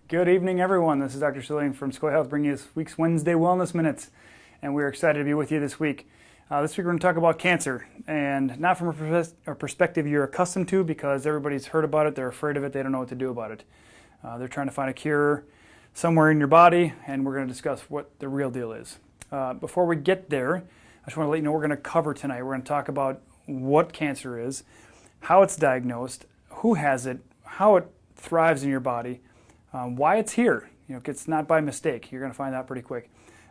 Good evening, everyone. This is Dr. Cillian from Sequoia Health bringing you this week's Wednesday Wellness Minutes, and we're excited to be with you this week. This week we're going to talk about cancer, and not from a perspective you're accustomed to because everybody's heard about it, they're afraid of it, they don't know what to do about it. They're trying to find a cure somewhere in your body, and we're going to discuss what the real deal is. Before we get there, I just want to let you know what we're going to cover tonight. We're going to talk about what cancer is, how it's diagnosed, who has it, how it thrives in your body, why it's here. It's not by mistake. You're going to find out pretty quick.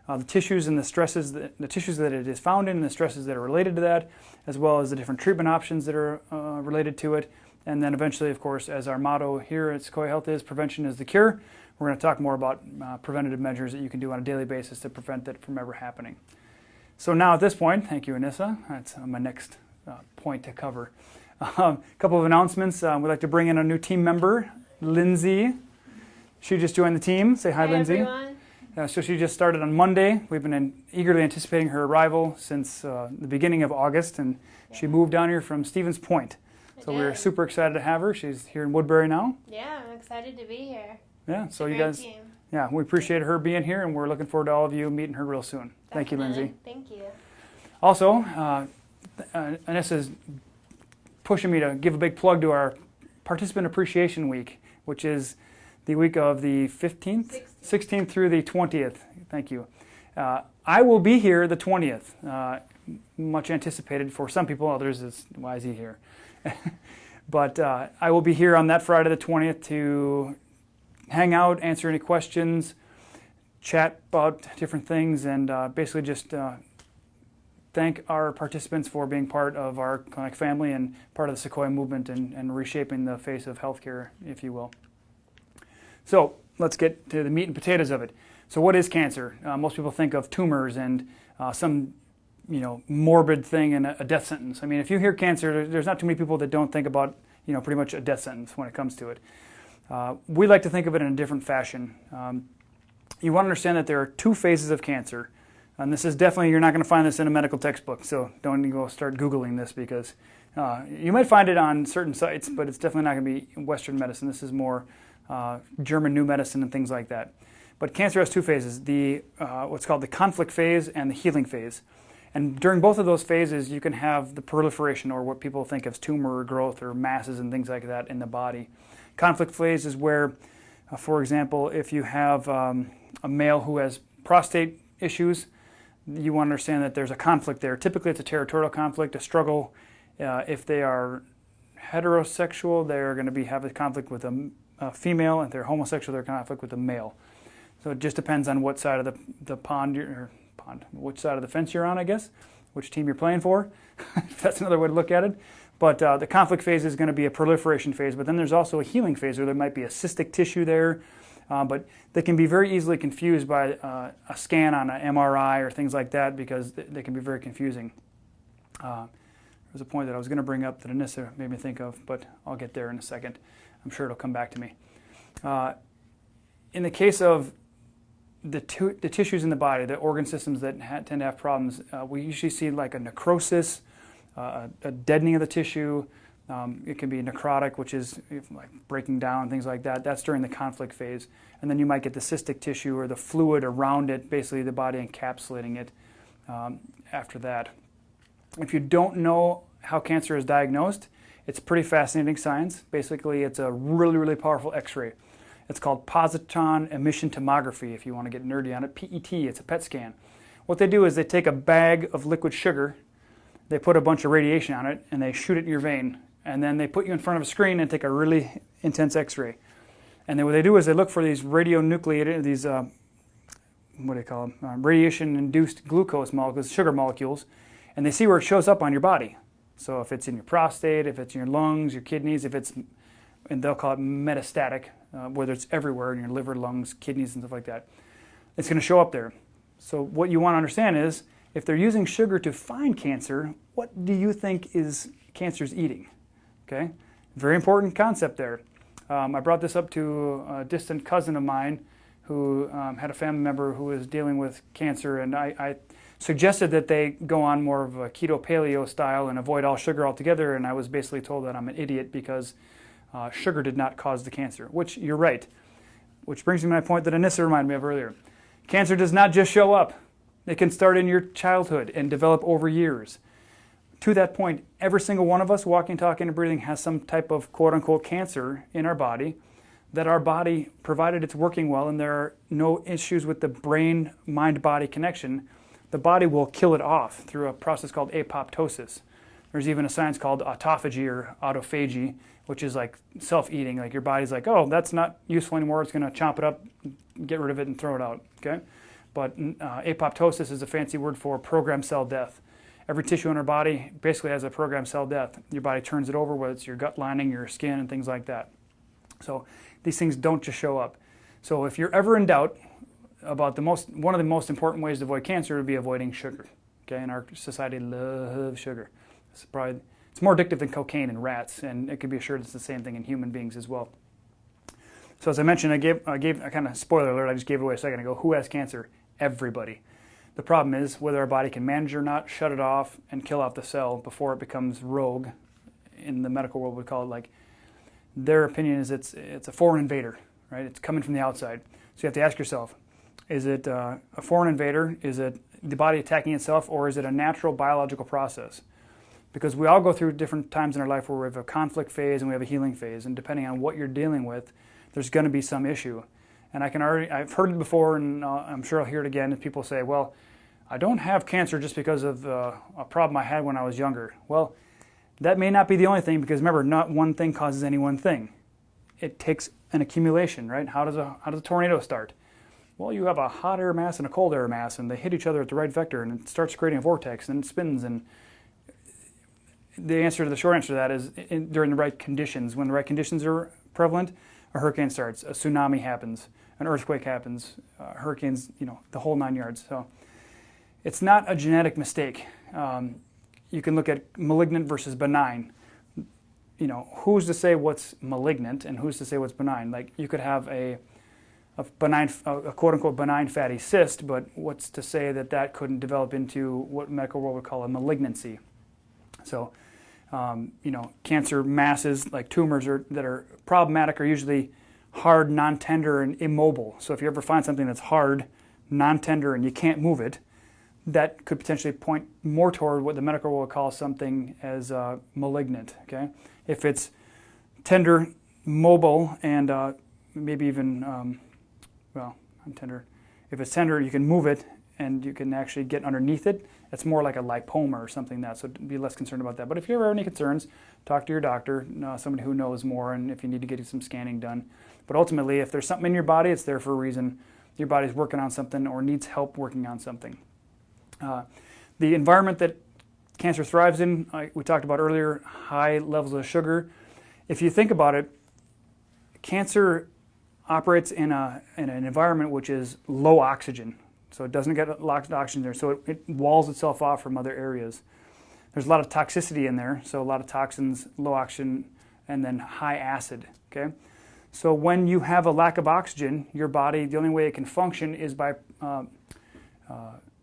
The tissues and the stresses, the tissues that it is found in, and the stresses that are related to that, as well as the different treatment options that are related to it. And then eventually, of course, as our motto here at Sequoia Health is, prevention is the cure. We're going to talk more about preventative measures that you can do on a daily basis to prevent that from ever happening. So now at this point, thank you, Anissa. That's my next point to cover. A couple of announcements. We'd like to bring in a new team member, Lindsay. She just joined the team. Say hi, Lindsay. Everyone. So she just started on Monday. We've been eagerly anticipating her arrival since the beginning of August, and she moved down here from Stevens Point. So we're super excited to have her. She's here in Woodbury now. Yeah, I'm excited to be here. Yeah, so you guys, team. yeah, we appreciate her being here, and we're looking forward to all of you meeting her real soon. Thank you, Lindsay. Thank you. Also, Anissa's pushing me to give a big plug to our Participant Appreciation Week, which is the week of the 15th? 16th through the 20th. Thank you. I will be here the 20th. Much anticipated for some people, others is, why is he here? But I will be here on that Friday the 20th to hang out, answer any questions, chat about different things, and basically just thank our participants for being part of our clinic family and part of the Sequoia movement and reshaping the face of healthcare, if you will. So let's get to the meat and potatoes of it. So what is cancer? Most people think of tumors and some morbid thing and a death sentence. I mean, if you hear cancer, there's not too many people that don't think about pretty much a death sentence when it comes to it. We like to think of it in a different fashion. You want to understand that there are two phases of cancer. And this is definitely, you're not going to find this in a medical textbook, so don't go start Googling this because you might find it on certain sites, but it's definitely not going to be Western medicine. This is more German New Medicine and things like that. But cancer has two phases, what's called the conflict phase and the healing phase. And during both of those phases, you can have the proliferation, or what people think of as tumor or growth or masses and things like that in the body. Conflict phase is where, for example, if you have a male who has prostate issues, you want to understand that there's a conflict there. Typically, it's a territorial conflict, a struggle. If they are heterosexual, they're going to have a conflict with a female. If they're homosexual, they're in conflict with a male. So it just depends on what side of the which side of the fence you're on, I guess, which team you're playing for. That's another way to look at it. But the conflict phase is going to be a proliferation phase, but then there's also a healing phase where there might be a cystic tissue there, but they can be very easily confused by a scan on an MRI or things like that because they can be very confusing. There's a point that I was going to bring up that Anissa made me think of, but I'll get there in a second. I'm sure it'll come back to me. In the case of the tissues in the body, the organ systems that tend to have problems, we usually see like a necrosis, a deadening of the tissue. It can be necrotic, which is like breaking down, things like that. That's during the conflict phase. And then you might get the cystic tissue or the fluid around it, basically the body encapsulating it after that. If you don't know how cancer is diagnosed, it's pretty fascinating science. Basically, it's a really, really powerful X-ray. It's called positron emission tomography, if you want to get nerdy on it. PET, it's a PET scan. What they do is they take a bag of liquid sugar, they put a bunch of radiation on it, and they shoot it in your vein. And then they put you in front of a screen and take a really intense X-ray. And then what they do is they look for these radionuclide, these, what do they call them? Radiation-induced glucose molecules, sugar molecules, and they see where it shows up on your body. So if it's in your prostate, if it's in your lungs, your kidneys, if it's, and they'll call it metastatic, whether it's everywhere in your liver, lungs, kidneys, and stuff like that, it's going to show up there. So what you want to understand is, if they're using sugar to find cancer, what do you think is cancer's eating? Okay, very important concept there. I brought this up to a distant cousin of mine who had a family member who was dealing with cancer, and I suggested that they go on more of a keto paleo style and avoid all sugar altogether, and I was basically told that I'm an idiot because sugar did not cause the cancer, which you're right. which brings me to my point that Anissa reminded me of earlier. Cancer does not just show up. It can start in your childhood and develop over years. To that point, every single one of us, walking, talking, and breathing, has some type of quote-unquote cancer in our body that our body, provided it's working well and there are no issues with the brain-mind-body connection, the body will kill it off through a process called apoptosis. There's even a science called autophagy or autophagy, which is like self-eating. Like your body's like, oh, that's not useful anymore. It's going to chomp it up, get rid of it, and throw it out. Okay, but apoptosis is a fancy word for programmed cell death. Every tissue in our body basically has a programmed cell death. Your body turns it over, whether it's your gut lining, your skin, and things like that. So these things don't just show up. So if you're ever in doubt about one of the most important ways to avoid cancer would be avoiding sugar. Okay, and our society loves sugar. It's more addictive than cocaine in rats, and it can be assured it's the same thing in human beings as well. So as I mentioned, I gave a kind of spoiler alert. I just gave it away a second ago. Who has cancer? Everybody. The problem is whether our body can manage it or not, shut it off, and kill off the cell before it becomes rogue. In the medical world, we call it like, their opinion is it's a foreign invader, right? It's coming from the outside. So you have to ask yourself, is it a foreign invader? Is it the body attacking itself, or is it a natural biological process? Because we all go through different times in our life where we have a conflict phase and we have a healing phase, and depending on what you're dealing with, there's going to be some issue. And I've heard it before, and I'm sure I'll hear it again, and people say, well, I don't have cancer just because of a problem I had when I was younger. Well, that may not be the only thing, because remember, not one thing causes any one thing. It takes an accumulation, right? How does a tornado start? Well, you have a hot air mass and a cold air mass, and they hit each other at the right vector, and it starts creating a vortex, and it spins. And the short answer to that is during the right conditions. When the right conditions are prevalent, a hurricane starts, a tsunami happens, an earthquake happens, hurricanes, the whole 9 yards. So it's not a genetic mistake. You can look at malignant versus benign. Who's to say what's malignant and who's to say what's benign? Like you could have a quote-unquote benign fatty cyst, but what's to say that couldn't develop into what medical world would call a malignancy? So, cancer masses like tumors that are problematic are usually hard, non-tender, and immobile. So if you ever find something that's hard, non-tender, and you can't move it, that could potentially point more toward what the medical world would call something as malignant. Okay, if it's tender, mobile, and maybe even tender. If it's tender, you can move it and you can actually get underneath it. It's more like a lipoma or something like that, so be less concerned about that. But if you ever have any concerns, talk to your doctor, somebody who knows more, and if you need to get some scanning done. But ultimately, if there's something in your body, it's there for a reason. Your body's working on something or needs help working on something. The environment that cancer thrives in, we talked about earlier, high levels of sugar. If you think about it, cancer operates in an environment which is low oxygen. So it doesn't get lots of oxygen there, so it walls itself off from other areas. There's a lot of toxicity in there, so a lot of toxins, low oxygen, and then high acid. Okay, so when you have a lack of oxygen, your body, the only way it can function is by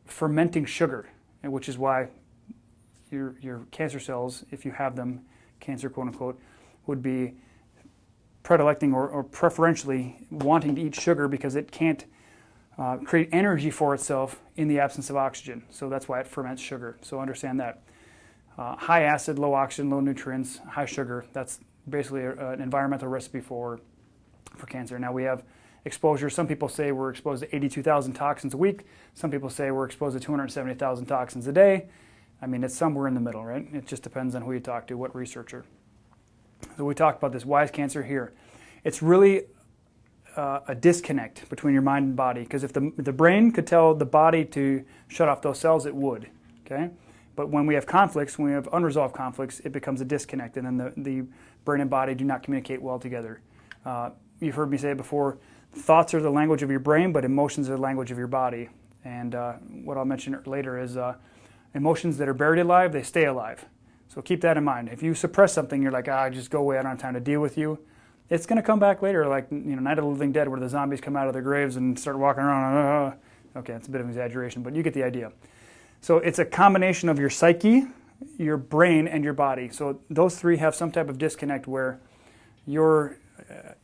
fermenting sugar, which is why your cancer cells, if you have them, cancer quote unquote, would be predilecting or preferentially wanting to eat sugar because it can't create energy for itself in the absence of oxygen. So that's why it ferments sugar. So understand that. High acid, low oxygen, low nutrients, high sugar, that's basically an environmental recipe for cancer. Now we have exposure. Some people say we're exposed to 82,000 toxins a week. Some people say we're exposed to 270,000 toxins a day. I mean, it's somewhere in the middle, right? It just depends on who you talk to, what researcher. So we talked about this. Why is cancer here? It's really a disconnect between your mind and body, because if the brain could tell the body to shut off those cells, it would. Okay, but when we have conflicts, when we have unresolved conflicts, it becomes a disconnect, and then the brain and body do not communicate well together. You've heard me say it before. Thoughts are the language of your brain, but emotions are the language of your body. And what I'll mention later is emotions that are buried alive, they stay alive. So keep that in mind. If you suppress something, you're like, just go away, I don't have time to deal with you. It's going to come back later, like Night of the Living Dead, where the zombies come out of their graves and start walking around. Okay, that's a bit of an exaggeration, but you get the idea. So it's a combination of your psyche, your brain, and your body. So those three have some type of disconnect where your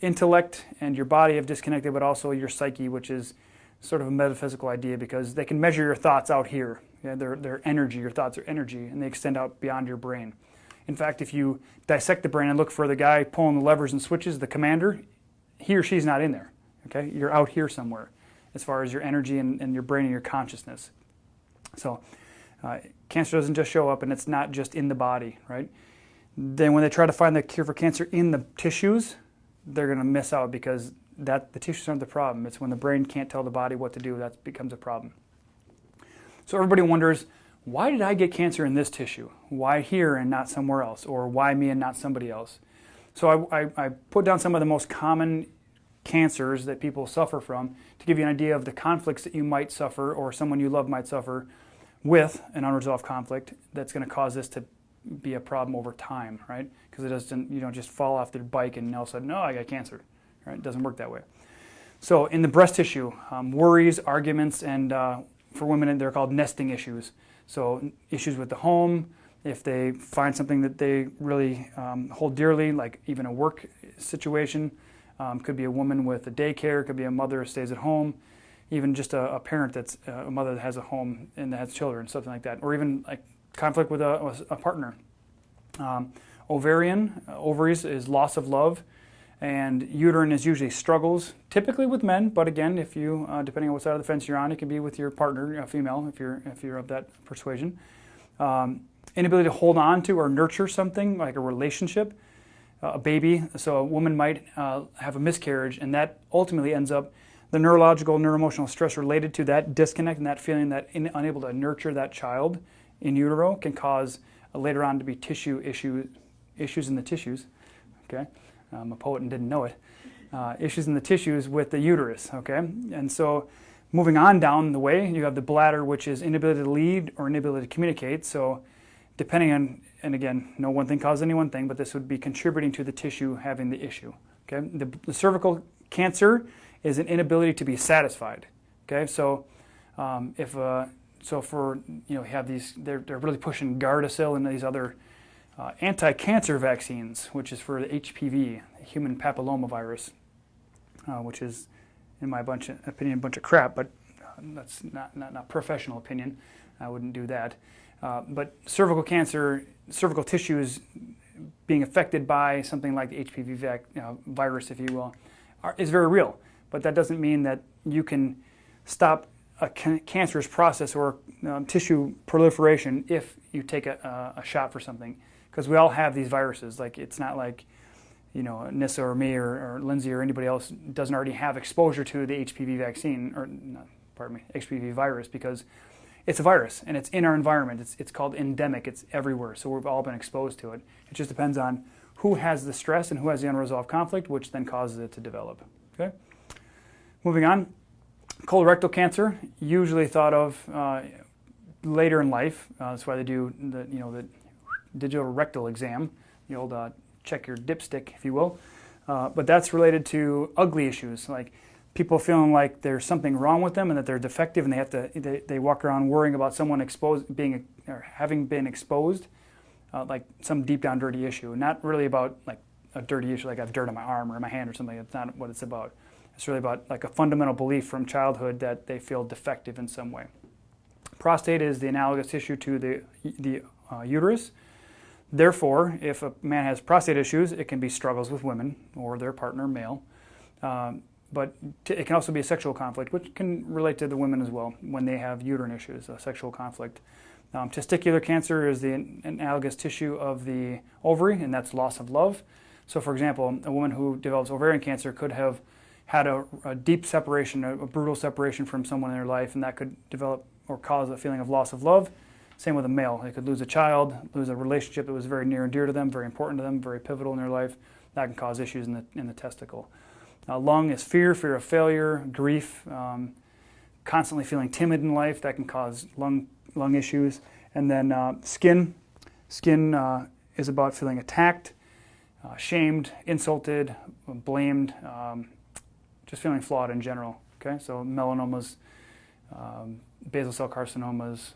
intellect and your body have disconnected, but also your psyche, which is sort of a metaphysical idea because they can measure your thoughts out here. Yeah, they're energy. Your thoughts are energy, and they extend out beyond your brain. In fact, if you dissect the brain and look for the guy pulling the levers and switches, the commander, he or she's not in there. Okay, you're out here somewhere, as far as your energy and your brain and your consciousness. So, cancer doesn't just show up, and it's not just in the body, right? Then when they try to find the cure for cancer in the tissues, they're going to miss out because the tissues aren't the problem. It's when the brain can't tell the body what to do that becomes a problem. So everybody wonders, why did I get cancer in this tissue? Why here and not somewhere else? Or why me and not somebody else? So I put down some of the most common cancers that people suffer from to give you an idea of the conflicts that you might suffer or someone you love might suffer with an unresolved conflict that's going to cause this to be a problem over time, right? Because you don't just fall off the bike and all of a sudden, no, I got cancer, right? It doesn't work that way. So in the breast tissue, worries, arguments, and for women, they're called nesting issues. So issues with the home, if they find something that they really hold dearly, like even a work situation, could be a woman with a daycare, could be a mother who stays at home, even just a parent that's a mother that has a home and that has children, something like that, or even like conflict with a partner. Ovaries is loss of love, and uterine is usually struggles, typically with men, but again, if you, depending on what side of the fence you're on, it can be with your partner, a female, if you're of that persuasion. Inability to hold on to or nurture something, like a relationship, a baby. So a woman might have a miscarriage, and that ultimately ends up the neurological, neuroemotional stress related to that disconnect and that feeling that unable to nurture that child in utero can cause later on to be issues in the tissues. Okay. I'm a poet and didn't know it. Issues in the tissues with the uterus, okay? And so moving on down the way, you have the bladder, which is inability to lead or inability to communicate. So depending on, and again, no one thing causes any one thing, but this would be contributing to the tissue having the issue, okay? The cervical cancer is an inability to be satisfied, okay? So you have these, they're really pushing Gardasil and these other anti-cancer vaccines, which is for the HPV, human papillomavirus, which is, in my opinion, a bunch of crap, but that's not professional opinion. I wouldn't do that. But cervical cancer, cervical tissues being affected by something like the HPV virus, if you will, is very real. But that doesn't mean that you can stop a cancerous process or tissue proliferation if you take a shot for something. Because we all have these viruses. Like, it's not like, Nissa or me or Lindsay or anybody else doesn't already have exposure to the HPV vaccine, or HPV virus, because it's a virus and it's in our environment. It's called endemic. It's everywhere. So we've all been exposed to it. It just depends on who has the stress and who has the unresolved conflict, which then causes it to develop. Okay. Moving on, colorectal cancer, usually thought of later in life. That's why they do the digital rectal exam, the old check your dipstick, if you will. But that's related to ugly issues, like people feeling like there's something wrong with them and that they're defective, and they walk around worrying about someone having been exposed, like some deep down dirty issue. Not really about like a dirty issue, like I have dirt on my arm or in my hand or something. That's not what it's about. It's really about like a fundamental belief from childhood that they feel defective in some way. Prostate is the analogous tissue to the uterus. Therefore, if a man has prostate issues, it can be struggles with women or their partner, male. But it can also be a sexual conflict, which can relate to the women as well when they have uterine issues, a sexual conflict. Testicular cancer is the analogous tissue of the ovary, and that's loss of love. So, for example, a woman who develops ovarian cancer could have had a deep separation, a brutal separation from someone in their life, and that could develop or cause a feeling of loss of love. Same with a male. They could lose a child, lose a relationship that was very near and dear to them, very important to them, very pivotal in their life. That can cause issues in the testicle. Lung is fear of failure, grief, constantly feeling timid in life. That can cause lung issues. And then skin is about feeling attacked, shamed, insulted, blamed, just feeling flawed in general. Okay, so melanomas, basal cell carcinomas,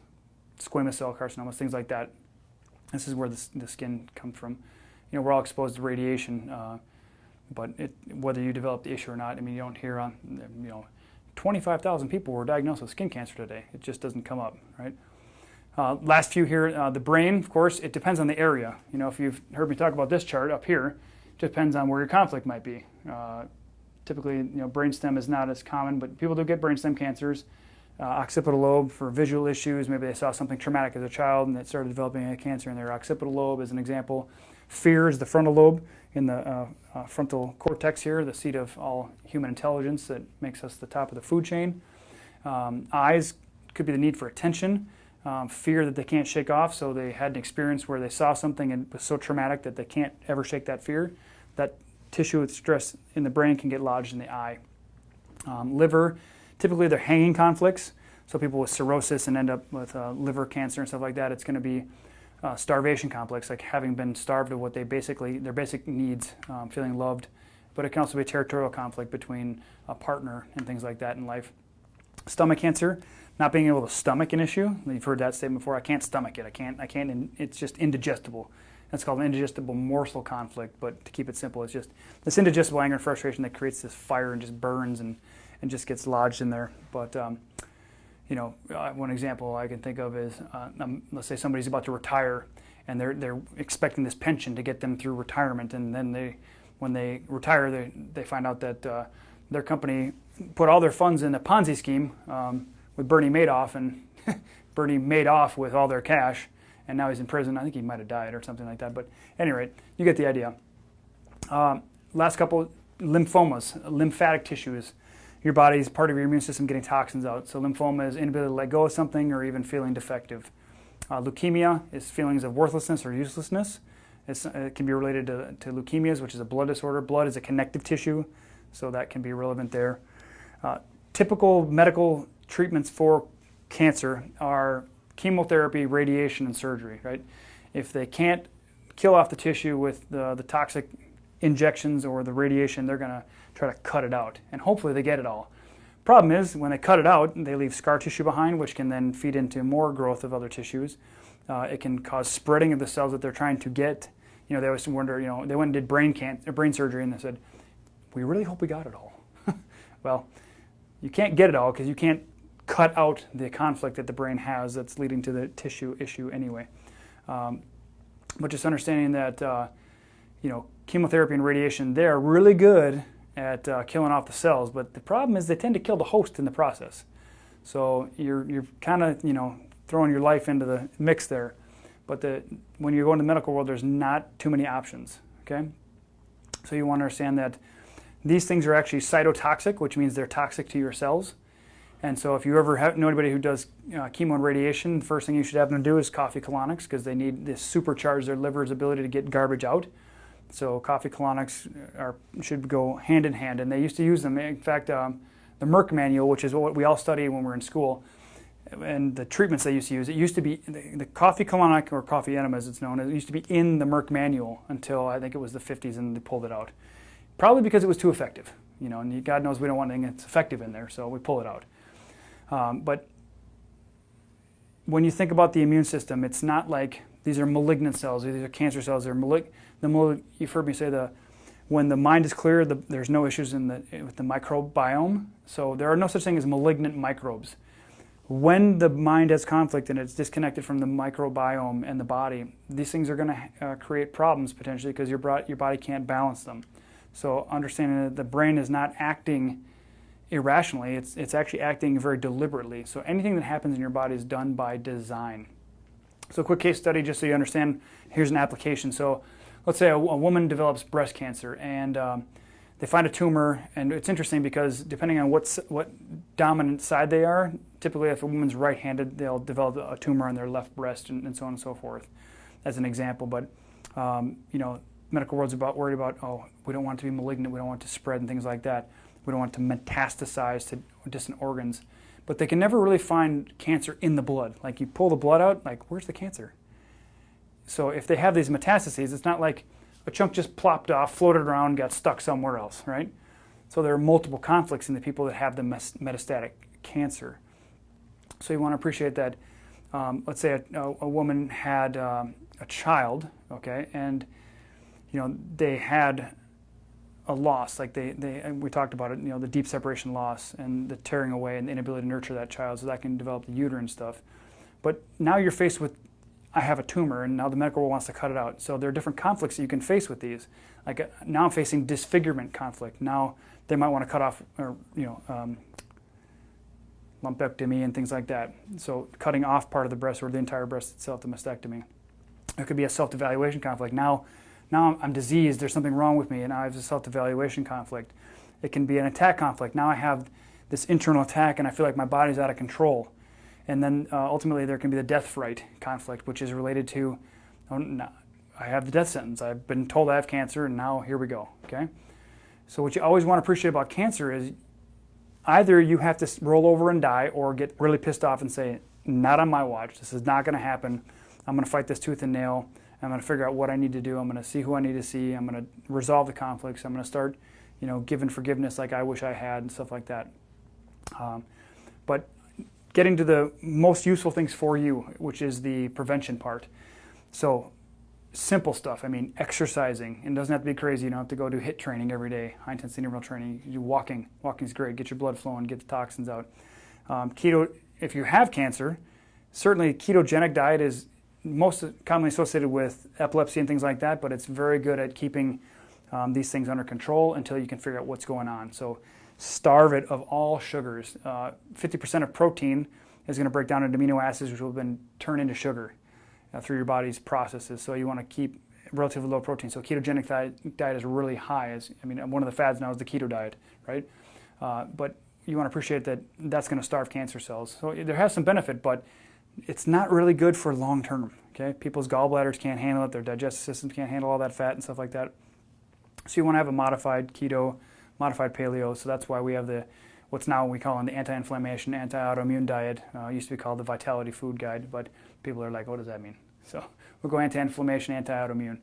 squamous cell carcinomas, things like that. This is where the skin comes from. We're all exposed to radiation But whether you develop the issue or not, I mean, you don't hear on, 25,000 people were diagnosed with skin cancer today. It just doesn't come up, right? Last few here, the brain, of course, it depends on the area. If you've heard me talk about this chart up here, it depends on where your conflict might be. Typically, brainstem is not as common, but people do get brainstem cancers. Occipital lobe for visual issues. Maybe they saw something traumatic as a child and it started developing a cancer in their occipital lobe, as an example. Fear is the frontal lobe in the frontal cortex here, the seat of all human intelligence that makes us the top of the food chain. Eyes could be the need for attention, fear that they can't shake off, so they had an experience where they saw something and it was so traumatic that they can't ever shake that fear. That tissue with stress in the brain can get lodged in the eye. Liver, typically they're hanging conflicts, so people with cirrhosis and end up with liver cancer and stuff like that, it's going to be starvation complex, like having been starved of what their basic needs, feeling loved. But it can also be a territorial conflict between a partner and things like that in life. Stomach cancer, not being able to stomach an issue. You've heard that statement before. I can't stomach it. I can't. It's just indigestible. That's called an indigestible morsel conflict. But to keep it simple, it's just this indigestible anger and frustration that creates this fire and just burns and just gets lodged in there. But one example I can think of is, let's say somebody's about to retire, and they're expecting this pension to get them through retirement, and then when they retire, they find out that their company put all their funds in a Ponzi scheme with Bernie Madoff, and Bernie made off with all their cash, and now he's in prison. I think he might have died or something like that, but at any rate, you get the idea. Last couple, lymphomas, lymphatic tissues. Your body's part of your immune system getting toxins out. So lymphoma is inability to let go of something or even feeling defective. Leukemia is feelings of worthlessness or uselessness. It can be related to leukemias, which is a blood disorder. Blood is a connective tissue, so that can be relevant there. Typical medical treatments for cancer are chemotherapy, radiation, and surgery, right? If they can't kill off the tissue with the toxic injections or the radiation, they're going to try to cut it out, and hopefully they get it all. Problem is, when they cut it out, they leave scar tissue behind, which can then feed into more growth of other tissues. It can cause spreading of the cells that they're trying to get. They always wonder, they went and did brain surgery, and they said, we really hope we got it all. Well, you can't get it all because you can't cut out the conflict that the brain has that's leading to the tissue issue anyway. But just understanding that, chemotherapy and radiation, they're really good at killing off the cells, but the problem is they tend to kill the host in the process. So you're kind of throwing your life into the mix there. But when you go into the medical world, there's not too many options. Okay, so you want to understand that these things are actually cytotoxic, which means they're toxic to your cells. And so if you ever know anybody who does chemo and radiation, the first thing you should have them do is coffee colonics, because they need to supercharge their liver's ability to get garbage out. So coffee colonics should go hand in hand, and they used to use them. In fact, the Merck manual, which is what we all study when we're in school, and the treatments they used to use, it used to be the coffee colonic, or coffee enema as it's known, it used to be in the Merck manual until I think it was the 50s, and they pulled it out. Probably because it was too effective. And God knows we don't want anything that's effective in there, so we pull it out. But when you think about the immune system, it's not like these are malignant cells, these are cancer cells. You've heard me say when the mind is clear, there's no issues with the microbiome. So there are no such thing as malignant microbes. When the mind has conflict and it's disconnected from the microbiome and the body, these things are going to create problems potentially because your body can't balance them. So understanding that the brain is not acting irrationally, it's actually acting very deliberately. So anything that happens in your body is done by design. So a quick case study just so you understand. Here's an application. So let's say a woman develops breast cancer and they find a tumor, and it's interesting because depending on what dominant side they are, typically if a woman's right-handed, they'll develop a tumor on their left breast and so on and so forth, as an example. But medical world's worried about, we don't want it to be malignant, we don't want it to spread and things like that. We don't want it to metastasize to distant organs. But they can never really find cancer in the blood. Like you pull the blood out, like where's the cancer? So if they have these metastases, it's not like a chunk just plopped off, floated around, got stuck somewhere else, right? So there are multiple conflicts in the people that have the metastatic cancer. So you want to appreciate that. Let's say a woman had a child, okay, and they had a loss, like we talked about it, the deep separation loss and the tearing away and the inability to nurture that child, so that can develop the uterine stuff. But now you're faced with, I have a tumor, and now the medical world wants to cut it out. So there are different conflicts that you can face with these. Like now I'm facing disfigurement conflict. Now they might want to cut off, or lumpectomy and things like that. So cutting off part of the breast or the entire breast itself, the mastectomy. It could be a self-evaluation conflict. Now I'm diseased, there's something wrong with me, and I have a self-evaluation conflict. It can be an attack conflict. Now I have this internal attack and I feel like my body's out of control. And then ultimately there can be the death fright conflict, which is related to, I have the death sentence. I've been told I have cancer, and now here we go, okay? So what you always want to appreciate about cancer is either you have to roll over and die or get really pissed off and say, not on my watch, this is not going to happen. I'm going to fight this tooth and nail. I'm going to figure out what I need to do. I'm going to see who I need to see. I'm going to resolve the conflicts. I'm going to start, giving forgiveness like I wish I had and stuff like that. But getting to the most useful things for you, which is the prevention part. So simple stuff. I mean, exercising. It doesn't have to be crazy. You don't have to go do HIIT training every day, high intensity interval training. You do walking. Walking's great. Get your blood flowing, get the toxins out. Keto, if you have cancer, certainly ketogenic diet is most commonly associated with epilepsy and things like that, but it's very good at keeping these things under control until you can figure out what's going on. So starve it of all sugars. 50% of protein is going to break down into amino acids, which will then turn into sugar through your body's processes. So you want to keep relatively low protein. So ketogenic diet is really high. One of the fads now is the keto diet, right? But you want to appreciate that that's going to starve cancer cells. So there has some benefit, but it's not really good for long term. Okay, people's gallbladders can't handle it. Their digestive systems can't handle all that fat and stuff like that. So you want to have a modified keto, modified paleo. So that's why we have what's now we call the anti-inflammation, anti-autoimmune diet. It used to be called the Vitality Food Guide, but people are like, what does that mean? So we'll go anti-inflammation, anti-autoimmune.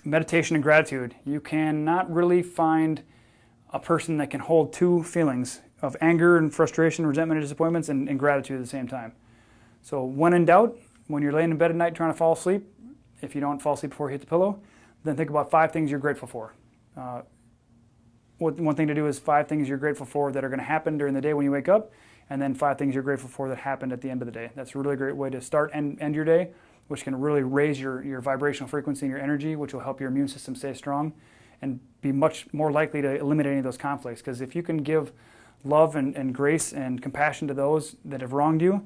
Meditation and gratitude. You cannot really find a person that can hold two feelings of anger and frustration, resentment and disappointments, and gratitude at the same time. So when in doubt, when you're laying in bed at night trying to fall asleep, if you don't fall asleep before you hit the pillow, then think about 5 things you're grateful for. One thing to do is 5 things you're grateful for that are going to happen during the day when you wake up, and then 5 things you're grateful for that happened at the end of the day. That's a really great way to start and end your day, which can really raise your vibrational frequency and your energy, which will help your immune system stay strong and be much more likely to eliminate any of those conflicts. Because if you can give love and grace and compassion to those that have wronged you,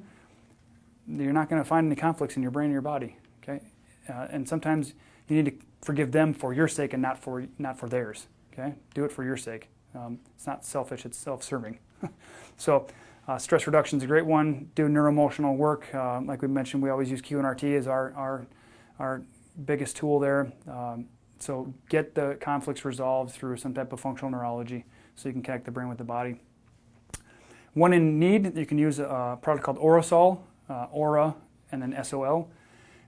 you're not going to find any conflicts in your brain or your body. Okay, and sometimes you need to forgive them for your sake and not for theirs. Okay, do it for your sake. It's not selfish; it's self-serving. So, stress reduction is a great one. Do neuroemotional work, like we mentioned. We always use QNRT as our biggest tool there. So get the conflicts resolved through some type of functional neurology, so you can connect the brain with the body. One in need, you can use a product called Orasol. Aura and then SOL,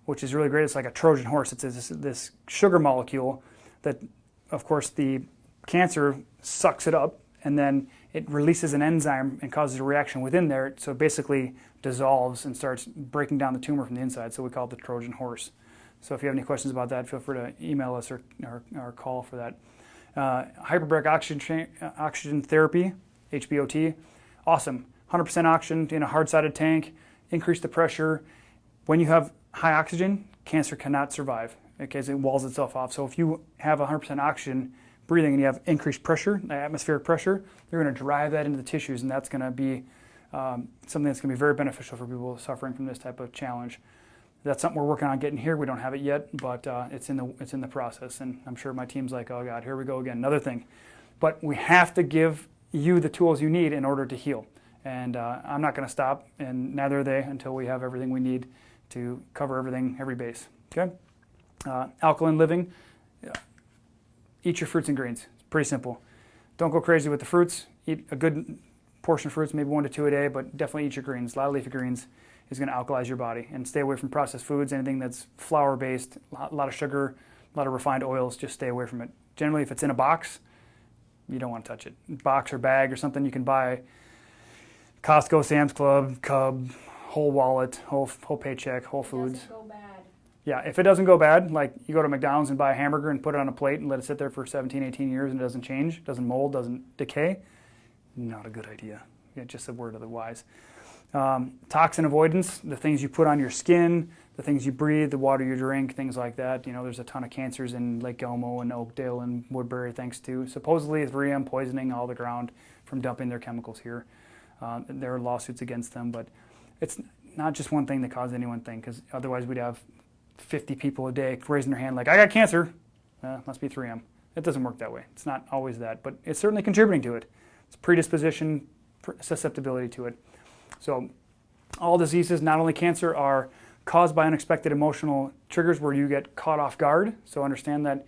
which is really great. It's like a Trojan horse. It's this sugar molecule that, of course, the cancer sucks it up, and then it releases an enzyme and causes a reaction within there. So it basically dissolves and starts breaking down the tumor from the inside. So we call it the Trojan horse. So if you have any questions about that, feel free to email us or call for that. Hyperbaric oxygen therapy, HBOT, awesome. 100% oxygen in a hard-sided tank. Increase the pressure. When you have high oxygen, cancer cannot survive because it walls itself off. So if you have 100% oxygen breathing and you have increased pressure, atmospheric pressure, you're going to drive that into the tissues, and that's going to be something that's going to be very beneficial for people suffering from this type of challenge. That's something we're working on getting here. We don't have it yet, but it's in the process, and I'm sure my team's like, oh God, here we go again, another thing. But we have to give you the tools you need in order to heal. And I'm not going to stop, and neither are they, until we have everything we need to cover everything, every base. Okay? Alkaline living. Eat your fruits and greens. It's pretty simple. Don't go crazy with the fruits. Eat a good portion of fruits, maybe 1 to 2 a day, but definitely eat your greens. A lot of leafy greens is going to alkalize your body. And stay away from processed foods, anything that's flour-based, a lot of sugar, a lot of refined oils. Just stay away from it. Generally, if it's in a box, you don't want to touch it. Box or bag or something you can buy. Costco, Sam's Club, Cub, Whole Wallet, whole Paycheck, Whole Foods. Doesn't go bad. Yeah, if it doesn't go bad, like you go to McDonald's and buy a hamburger and put it on a plate and let it sit there for 17, 18 years and it doesn't change, doesn't mold, doesn't decay, not a good idea. Yeah, just a word of the wise. Toxin avoidance, the things you put on your skin, the things you breathe, the water you drink, things like that. You know, there's a ton of cancers in Lake Elmo and Oakdale and Woodbury thanks to supposedly 3M poisoning all the ground from dumping their chemicals here. There are lawsuits against them, but it's not just one thing that caused any one thing, because otherwise we'd have 50 people a day raising their hand like, I got cancer. Must be 3M. It doesn't work that way. It's not always that, but it's certainly contributing to it. It's predisposition, susceptibility to it. So all diseases, not only cancer, are caused by unexpected emotional triggers where you get caught off guard. So understand that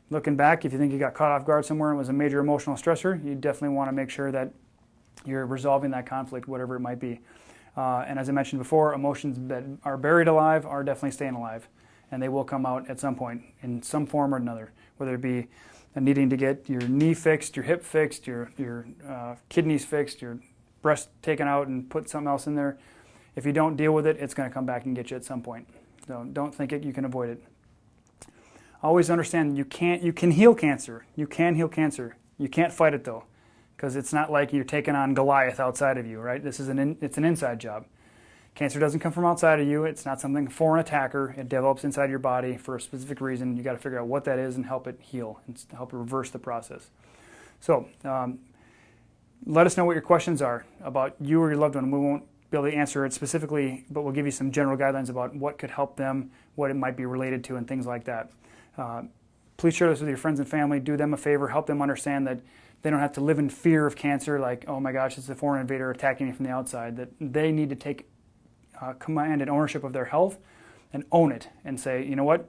looking back, if you think you got caught off guard somewhere and it was a major emotional stressor, you definitely want to make sure that you're resolving that conflict, whatever it might be. And as I mentioned before, emotions that are buried alive are definitely staying alive. And they will come out at some point in some form or another, whether it be needing to get your knee fixed, your hip fixed, your kidneys fixed, your breast taken out and put something else in there. If you don't deal with it, it's going to come back and get you at some point. So don't think you can avoid it. Always understand you can heal cancer. You can heal cancer. You can't fight it though, because it's not like you're taking on Goliath outside of you, right? This is it's an inside job. Cancer doesn't come from outside of you. It's not something for an attacker. It develops inside your body for a specific reason. You got to figure out what that is and help it heal and help reverse the process. So let us know what your questions are about you or your loved one. We won't be able to answer it specifically, but we'll give you some general guidelines about what could help them, what it might be related to, and things like that. Please share this with your friends and family. Do them a favor. Help them understand that they don't have to live in fear of cancer, like, oh my gosh, it's a foreign invader attacking me from the outside. That they need to take command and ownership of their health and own it and say, you know what,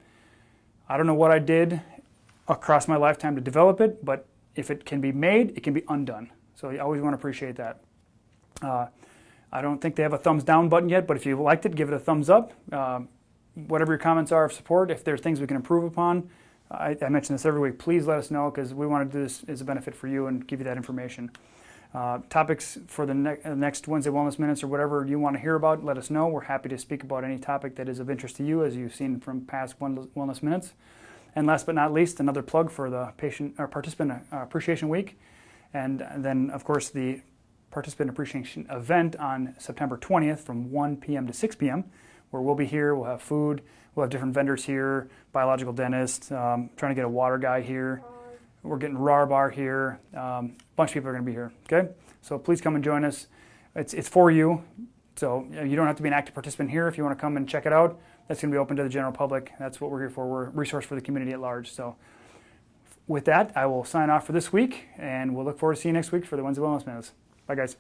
I don't know what I did across my lifetime to develop it, but if it can be made, it can be undone. So you always want to appreciate that. I don't think they have a thumbs down button yet, but if you liked it, give it a thumbs up. Whatever your comments are of support, if there's things we can improve upon, I mention this every week, please let us know, because we want to do this as a benefit for you and give you that information. Topics for the next Wednesday Wellness Minutes or whatever you want to hear about, let us know. We're happy to speak about any topic that is of interest to you, as you've seen from past Wellness Minutes. And last but not least, another plug for the Participant Appreciation Week. And then, of course, the Participant Appreciation event on September 20th from 1 p.m. to 6 p.m., where we'll be here, we'll have food, we'll have different vendors here, biological dentist, trying to get a water guy here. We're getting RAR bar here. A bunch of people are going to be here, okay? So please come and join us. It's for you, so you don't have to be an active participant here. If you want to come and check it out, that's going to be open to the general public. That's what we're here for. We're a resource for the community at large. So with that, I will sign off for this week, and we'll look forward to seeing you next week for the Wednesday Wellness Minutes. Bye, guys.